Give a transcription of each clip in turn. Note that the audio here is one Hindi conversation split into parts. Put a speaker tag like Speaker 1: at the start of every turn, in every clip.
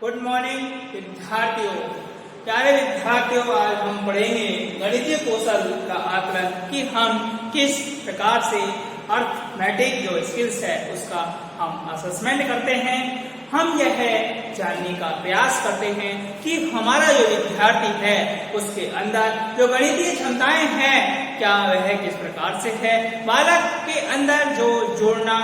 Speaker 1: गुड मॉर्निंग विद्यार्थियों। प्यारे विद्यार्थियों, आज हम पढ़ेंगे गणितीय कौशल का आकलन कि हम किस प्रकार से अर्थमेटिक जो स्किल्स है उसका हम असेसमेंट करते हैं। हम यह जानने का प्रयास करते हैं कि हमारा जो विद्यार्थी है उसके अंदर जो गणितीय क्षमताएं हैं क्या वह किस प्रकार से है। बालक के अंदर जो जोड़ना,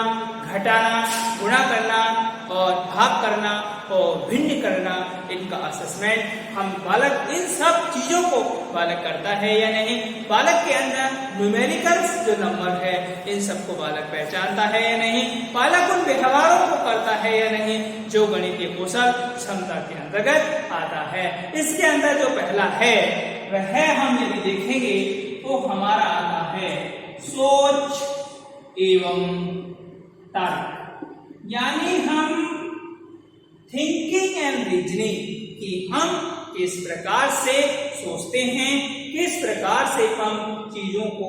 Speaker 1: घटाना, गुणा करना और भाग करना और भिन्न करना, इनका असेसमेंट हम बालक इन सब चीजों को बालक करता है या नहीं। बालक के अंदर न्यूमेरिकल्स जो नंबर है इन सबको बालक पहचानता है या नहीं। बालक उन व्यवहारों को करता है या नहीं जो गणितीय कौशल क्षमता के अंतर्गत आता है। इसके अंदर जो पहला है वह हम यदि देखेंगे तो हमारा आता है सोच एवं तर्क, यानी हम थिंकिंग एंड रीजनिंग कि हम किस प्रकार से सोचते हैं, किस प्रकार से हम चीजों को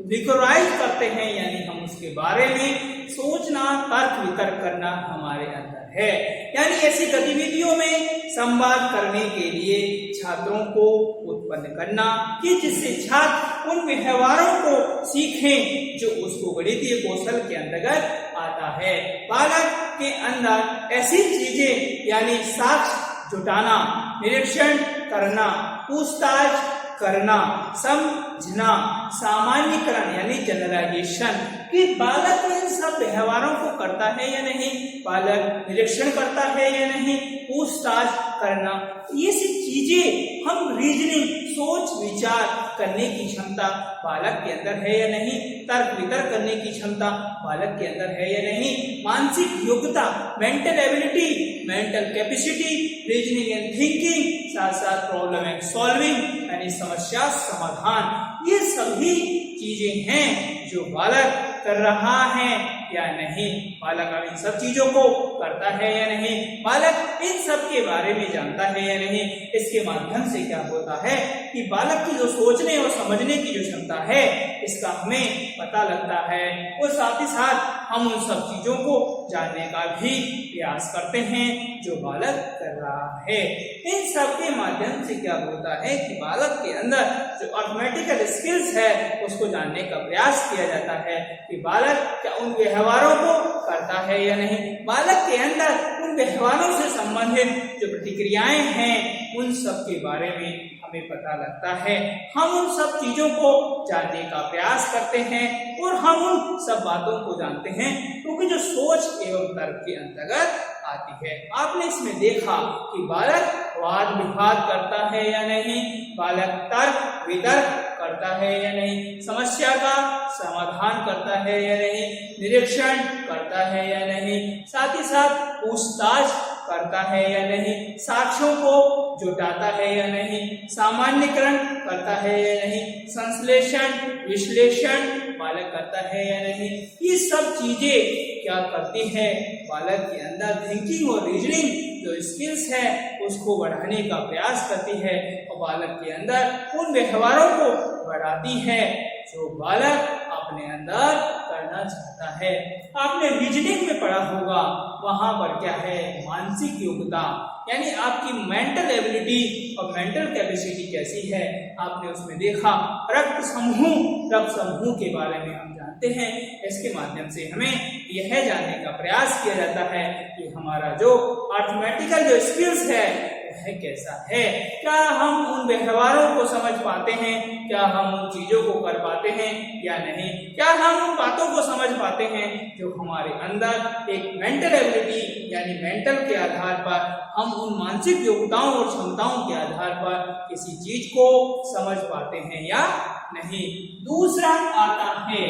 Speaker 1: विजुअलाइज करते हैं, यानी हम उसके बारे में सोचना, तर्क वितर्क करना हमारे अंदर है। यानी ऐसी गतिविधियों में संवाद करने के लिए छात्रों को उत्पन्न करना कि जिससे छात्र उन व्यवहारों को सीखें जो उसको गणितीय कौशल के अंतर्गत आता है। बालक के अंदर ऐसी चीजें यानी साक्ष्य जुटाना, निरीक्षण करना, पूछताछ करना, समझना, सामान्यीकरण यानी जनरलाइजेशन कि बालक इन सब व्यवहारों को करता है या नहीं, बालक निरीक्षण करता है या नहीं, पूछताछ करना, ये सब चीजें हम रीजनिंग सोच विचार करने की क्षमता बालक के अंदर है या नहीं, तर्क वितर्क करने की क्षमता बालक के अंदर है या नहीं, मानसिक योग्यता, mental ability, mental capacity, reasoning and thinking, साथ साथ प्रॉब्लम एंड सॉल्विंग यानी समस्या समाधान, ये सभी चीजें हैं जो बालक कर रहा है या नहीं। बालक अब इन सब चीजों को करता है या नहीं, बालक इन सब के बारे में जानता है या नहीं। इसके माध्यम से क्या होता है कि बालक की जो सोचने और समझने की जो क्षमता है इसका हमें पता लगता है और साथ ही साथ हम उन सब चीजों को जानने का भी प्रयास करते हैं जो बालक कर रहा है। इन सब के माध्यम से क्या होता है कि बालक के अंदर जो अर्थमेटिकल स्किल्स है उसको जानने का प्रयास किया जाता है कि बालक क्या उन व्यवहारों को करता है या नहीं। बालक के अंदर उन व्यवहारों से संबंधित जो प्रतिक्रियाएं हैं उन सब के बारे में हमें पता लगता है। हम उन सब चीजों को जानने का प्रयास करते हैं और हम उन सब बातों को जानते हैं क्योंकि जो सोच एवं तर्क के अंतर्गत आती है। आपने इसमें देखा कि बालक वाद विवाद करता है या नहीं, बालक तर्क वितर्क करता है या नहीं, समस्या का समाधान करता है या नहीं, निरीक्षण करता है या नहीं, साथ ही साथ पूछताछ करता है या नहीं, साक्ष्यों को जुटाता है या नहीं, सामान्यीकरण करता है या नहीं, संश्लेषण विश्लेषण बालक करता है या नहीं। ये सब चीजें क्या करती है, बालक के अंदर थिंकिंग और रीजनिंग जो स्किल्स है उसको बढ़ाने का प्रयास करती है और बालक के अंदर उन व्यवहारों को बढ़ाती है जो बालक अपने अंदर करना चाहता है। आपने रीजनिंग में पढ़ा होगा, वहां पर क्या है, मानसिक योग्यता यानी आपकी मेंटल एबिलिटी और मेंटल कैपेसिटी कैसी है। आपने उसमें देखा रक्त समूह के बारे में हम जानते हैं। इसके माध्यम से हमें यह जानने का प्रयास किया जाता है कि हमारा जो अर्थमेटिकल जो स्किल्स है वह कैसा है, क्या हम उन व्यवहारों को समझ पाते हैं, क्या हम उन चीजों को कर पाते हैं या नहीं, क्या हम उन बातों को समझ पाते हैं जो हमारे अंदर एक मेंटल एबिलिटी यानी मेंटल के आधार पर हम उन मानसिक योग्यताओं और क्षमताओं के आधार पर किसी चीज को समझ पाते हैं या नहीं। दूसरा आता है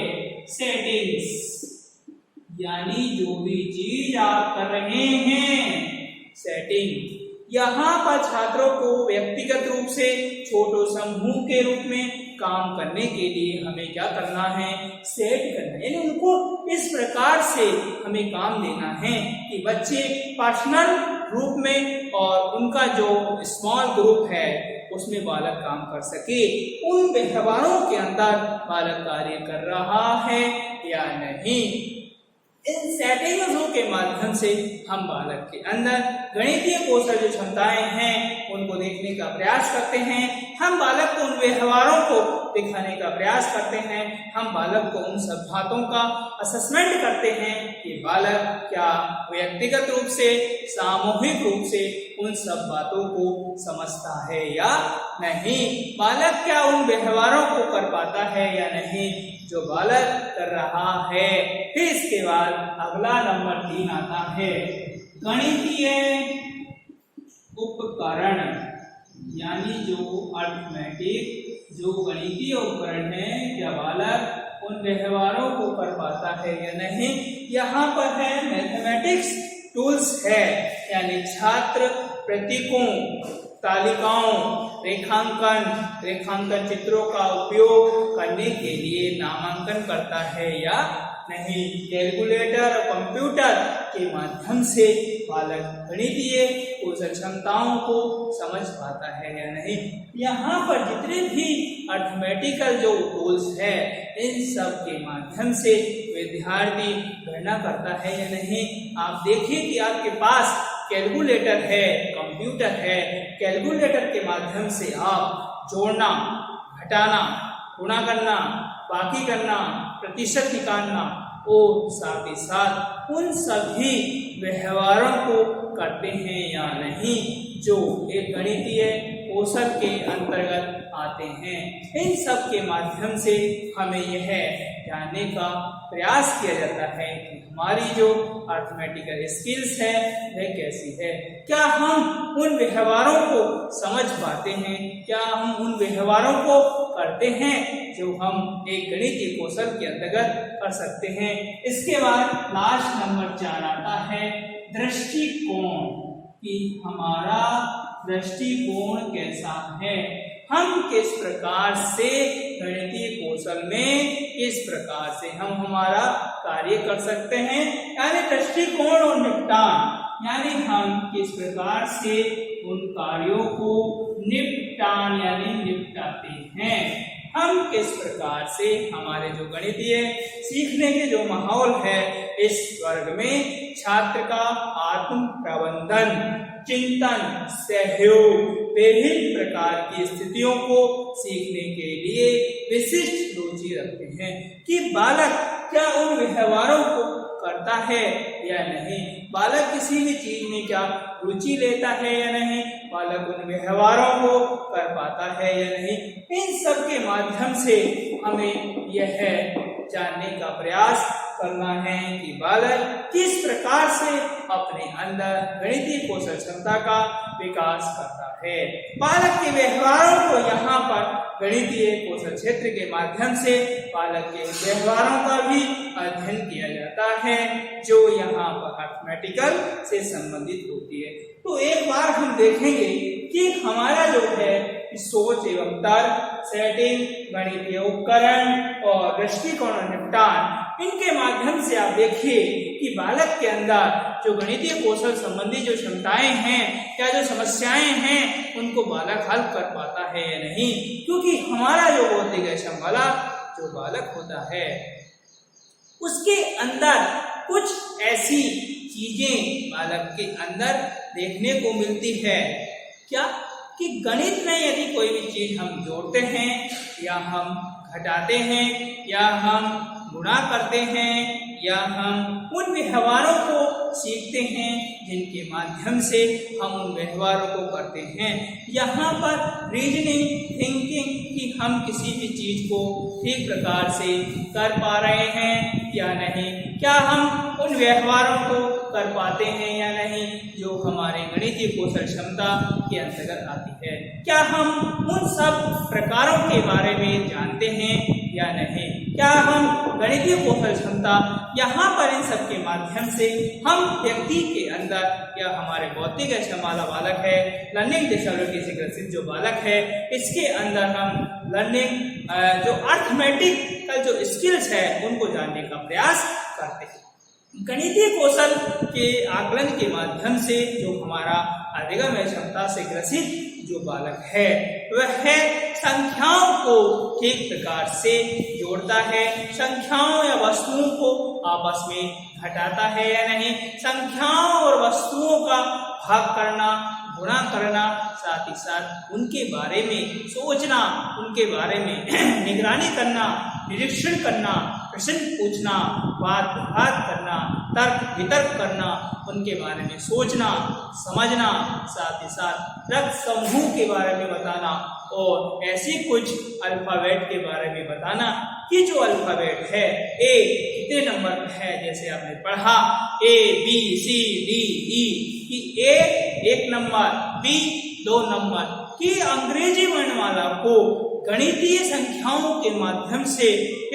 Speaker 1: सेटिंग्स, यानी जो भी चीज आप कर रहे हैं सेटिंग। यहाँ पर छात्रों को व्यक्तिगत रूप से छोटे समूह के रूप में काम करने के लिए हमें क्या करना है, सेट करना है, यानी उनको इस प्रकार से हमें काम देना है कि बच्चे पर्सनल रूप में और उनका जो स्मॉल ग्रुप है उसमें बालक काम कर सके। उन व्यवहारों के अंदर बालक कार्य कर रहा है या नहीं। इन सेटिंग्सों के माध्यम से हम बालक के अंदर गणितीय कौशल जो क्षमताएं हैं उनको देखने का प्रयास करते हैं। हम बालक को उन व्यवहारों को दिखाने का प्रयास करते हैं। हम बालक को उन सब बातों का असेसमेंट करते हैं कि बालक क्या व्यक्तिगत रूप से, सामूहिक रूप से उन सब बातों को समझता है या नहीं, बालक क्या उन व्यवहारों को कर पाता है या नहीं जो बालक कर रहा है। फिर इसके बाद अगला नंबर 3 आता है गणितीय उपकरण, यानी जो अर्थमेटिक जो गणितीय उपकरण है, क्या बालक उन व्यवहारों को कर पाता है या नहीं। यहाँ पर है मैथमेटिक्स टूल्स है, यानी छात्र प्रतीकों, तालिकाओं, रेखांकन चित्रों का उपयोग करने के लिए नामांकन करता है या नहीं। कैलकुलेटर और कंप्यूटर के माध्यम से बालक गणितीय कौशल क्षमताओं को समझ पाता है या नहीं। यहाँ पर जितने भी अर्थमेटिकल जो टूल्स है, इन सब के माध्यम से विद्यार्थी गणना करता है या नहीं। आप देखिए कि आपके पास कैलकुलेटर है, कंप्यूटर है। कैलकुलेटर के माध्यम से आप जोड़ना, घटाना, गुणा करना, बाकी करना, प्रतिशत निकालना और साथ ही साथ उन सभी व्यवहारों को करते हैं या नहीं जो एक गणितीय कौशल के अंतर्गत आते हैं। इन सब के माध्यम से हमें यह जानने का प्रयास किया जाता है कि हमारी जो अर्थमेटिकल स्किल्स है वह कैसी है। क्या हम उन व्यवहारों को समझ पाते हैं, क्या हम उन व्यवहारों को करते हैं जो हम एक गणितीय कौशल के अंतर्गत कर सकते हैं। इसके बाद लास्ट नंबर 4 आता है दृष्टिकोण, कि हमारा दृष्टिकोण कैसा है, हम किस प्रकार से गणितीय कौशल में किस प्रकार से हम हमारा कार्य कर सकते हैं, यानी दृष्टिकोण और निपटान, यानी हम किस प्रकार से उन कार्यों को निपटान यानी निपटाते हैं। हम किस प्रकार से हमारे जो गणितीय सीखने के जो माहौल है इस वर्ग में छात्र का आत्म प्रबंधन, चिंतन, सहयोग, विभिन्न प्रकार की स्थितियों को सीखने के लिए विशिष्ट रुचि रखते हैं कि बालक क्या उन व्यवहारों को करता है या नहीं, बालक किसी भी चीज में क्या रुचि लेता है या नहीं, बालक उन व्यवहारों को कर पाता है या नहीं। इन सब के माध्यम से हमें यह जानने का प्रयास करना है कि बालक किस प्रकार से अपने अंदर गणितीय कौशल क्षमता का विकास करता है। बालक के व्यवहारों को यहाँ पर गणितीय कौशल क्षेत्र के माध्यम से बालक के व्यवहारों का भी अध्ययन किया जाता है जो यहाँ पर अर्थमेटिकल से संबंधित होती है। तो एक बार हम देखेंगे कि हमारा जो है सोच एवं तर्क, सेटिंग, गणितीय उपकरण और दृष्टिकोण और निपटान, इनके माध्यम से आप देखिए कि बालक के अंदर जो गणितीय कौशल संबंधी जो क्षमताएं हैं, क्या जो समस्याएं हैं, उनको बालक हल कर पाता है या नहीं। क्योंकि हमारा जो बौद्धिक क्षम वाला जो बालक होता है उसके अंदर कुछ ऐसी चीजें बालक के अंदर देखने को मिलती है, क्या कि गणित में यदि कोई भी चीज हम जोड़ते हैं या हम घटाते हैं या हम गुणा करते हैं या हम उन व्यवहारों को सीखते हैं जिनके माध्यम से हम उन व्यवहारों को करते हैं। यहाँ पर रीजनिंग, थिंकिंग कि हम किसी भी चीज को ठीक प्रकार से कर पा रहे हैं या नहीं, क्या हम उन व्यवहारों को कर पाते हैं या नहीं जो हमारे गणितीय कौशल क्षमता के अंतर्गत आती है, क्या हम उन सब प्रकारों के बारे में जानते हैं या नहीं, क्या हम गणितीय कौशल क्षमता यहाँ पर इन सब के माध्यम से हम व्यक्ति के अंदर या हमारे बौद्धिक क्षमता वाला बालक है, लर्निंग डिसेबिलिटी से ग्रसित जो बालक है, इसके अंदर हम लर्निंग जो अर्थमेटिक का जो स्किल्स है उनको जानने का प्रयास करते हैं। गणितीय कौशल के आकलन के माध्यम से जो हमारा अधिगम क्षमता से ग्रसित जो बालक है वह संख्याओं को ठीक प्रकार से जोड़ता है, संख्याओं या वस्तुओं को आपस में घटाता है या नहीं, संख्याओं और वस्तुओं का भाग करना, गुणा करना, साथ ही साथ उनके बारे में सोचना, उनके बारे में निगरानी करना, निरीक्षण करना, प्रश्न पूछना, वाद विवाद करना, तर्क वितर्क करना, उनके बारे में सोचना, समझना, साथ ही साथ रक्त समूह के बारे में बताना और ऐसे कुछ अल्फाबेट के बारे में बताना कि जो अल्फाबेट है ए कितने नंबर पर है। जैसे आपने पढ़ा A B C D E कि A 1 नंबर, B 2 नंबर, कि अंग्रेजी वर्णमाला को गणितीय संख्याओं के माध्यम से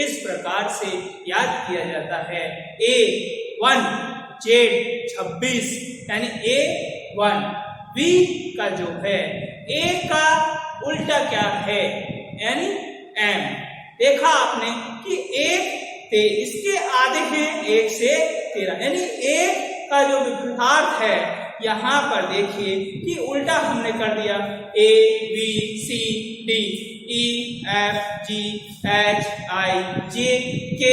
Speaker 1: इस प्रकार से याद किया जाता है। A1 Z 26 यानी A1। B का जो है A का उल्टा क्या है यानी M। देखा आपने कि 1 इसके आधे हैं 1 से 13 यानी 1 का जो विपरीतार्थ है यहाँ पर देखिए कि उल्टा हमने कर दिया। A B C D E F G H I J K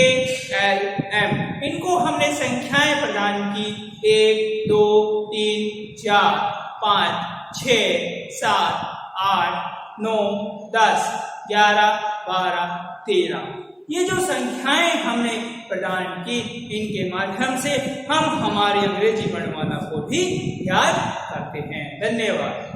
Speaker 1: L M, इनको हमने संख्याएं प्रदान की 1 2 3 4 5 6 7 8 9 10 11 12 13। ये जो संख्याएं हमने प्रदान की, इनके माध्यम से हम हमारी अंग्रेजी वर्णमाला को भी याद करते हैं। धन्यवाद।